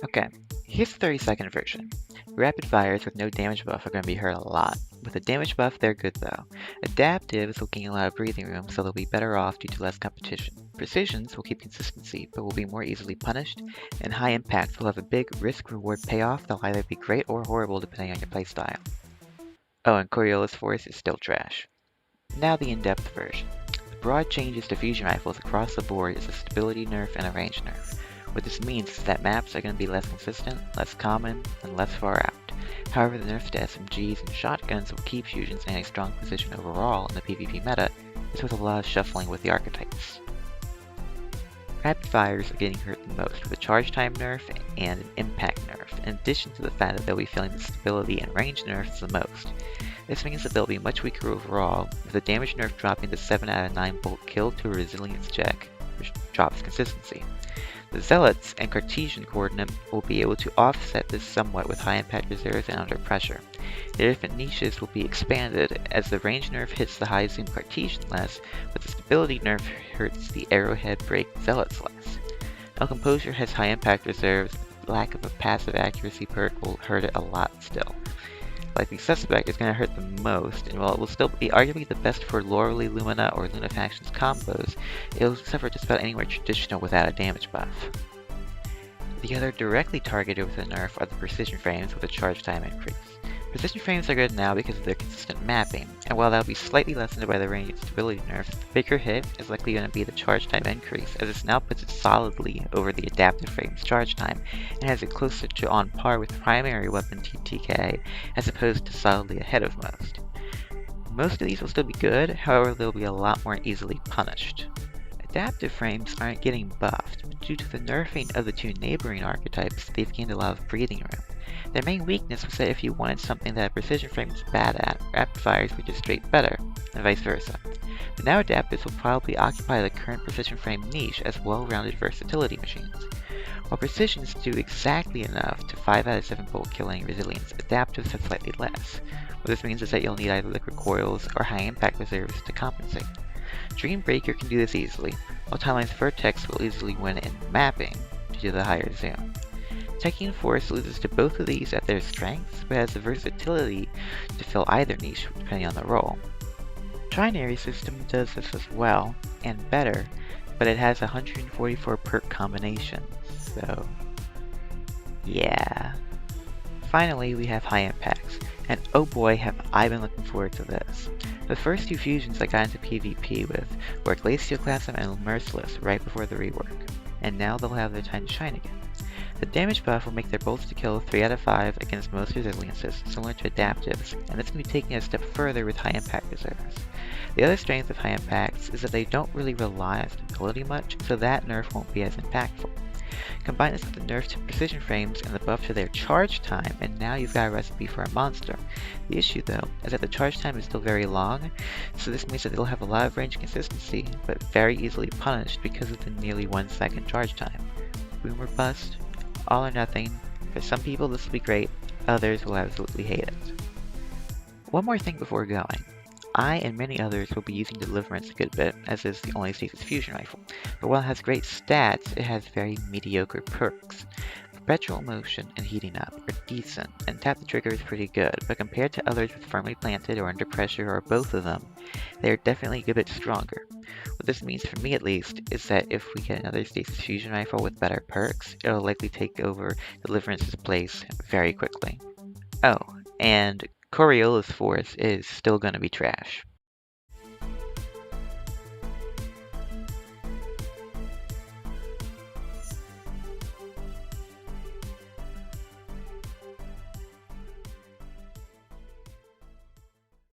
Okay, here's the 30-second version. Rapid fires with no damage buff are going to be hurt a lot. With a damage buff, they're good though. Adaptives will gain a lot of breathing room, so they'll be better off due to less competition. Precisions will keep consistency, but will be more easily punished, and high impacts will have a big risk-reward payoff that'll either be great or horrible depending on your playstyle. Oh, and Coriolis Force is still trash. Now the in-depth version. The broad changes to fusion rifles across the board is a stability nerf and a range nerf. What this means is that maps are going to be less consistent, less common, and less far out. However, the nerfs to SMGs and shotguns will keep fusions in a strong position overall in the PvP meta, just with a lot of shuffling with the archetypes. Rapid fires are getting hurt the most with a charge time nerf and an impact nerf, in addition to the fact that they'll be feeling the stability and range nerfs the most. This means that they'll be much weaker overall, with the damage nerf dropping to 7 out of 9 bolt kill to a resilience check, which drops consistency. The Zealots and Cartesian coordinate will be able to offset this somewhat with high impact reserves and under pressure. The different niches will be expanded as the range nerf hits the high zoom Cartesian less, but the stability nerf hurts the arrowhead break Zealots less. Now Composure has high impact reserves, but the lack of a passive accuracy perk will hurt it a lot still. Likely Suspect is going to hurt the most, and while it will still be arguably the best for Lorelei Lumina or Luna Factions combos, it will suffer just about anywhere traditional without a damage buff. The other directly targeted with a nerf are the precision frames with a charge time increase. Precision frames are good now because of their consistent mapping, and while they'll be slightly lessened by the range and stability nerfs, the bigger hit is likely going to be the charge time increase, as this now puts it solidly over the adaptive frame's charge time, and has it closer to on par with primary weapon TTK, as opposed to solidly ahead of most. Most of these will still be good, however they'll be a lot more easily punished. Adaptive frames aren't getting buffed, but due to the nerfing of the two neighboring archetypes, they've gained a lot of breathing room. Their main weakness was that if you wanted something that a precision frame was bad at, rapid fires were just straight better, and vice versa. But now adaptives will probably occupy the current precision frame niche as well-rounded versatility machines. While precisions do exactly enough to 5 out of 7 bolt killing resilience, adaptives have slightly less. What this means is that you'll need either liquid coils or high impact reserves to compensate. Dreambreaker can do this easily, while Timeline's Vertex will easily win in mapping due to the higher zoom. Teching Force loses to both of these at their strengths, but has the versatility to fill either niche depending on the role. Trinary System does this as well, and better, but it has 144 perk combinations, so yeah. Finally, we have high impacts, and oh boy have I been looking forward to this. The first two fusions I got into PvP with were Glacioclasm and Merciless right before the rework, and now they'll have their time to shine again. The damage buff will make their bolts to kill 3 out of 5 against most resiliences, similar to adaptives, and this can be taken a step further with high impact reserves. The other strength of high impacts is that they don't really rely on stability much, so that nerf won't be as impactful. Combine this with the nerf to precision frames and the buff to their charge time, and now you've got a recipe for a monster. The issue though, is that the charge time is still very long, so this means that they'll have a lot of range consistency, but very easily punished because of the nearly 1 second charge time. Boom or bust, all or nothing. For some people this will be great, others will absolutely hate it. One more thing before going. I and many others will be using Deliverance a good bit, as is the only Stasis fusion rifle, but while it has great stats, it has very mediocre perks. Perpetual Motion and Heating Up are decent, and Tap the Trigger is pretty good, but compared to others with Firmly Planted or Under Pressure or both of them, they are definitely a good bit stronger. What this means for me at least, is that if we get another Stasis fusion rifle with better perks, it'll likely take over Deliverance's place very quickly. Oh, and Coriolis Force is still gonna be trash.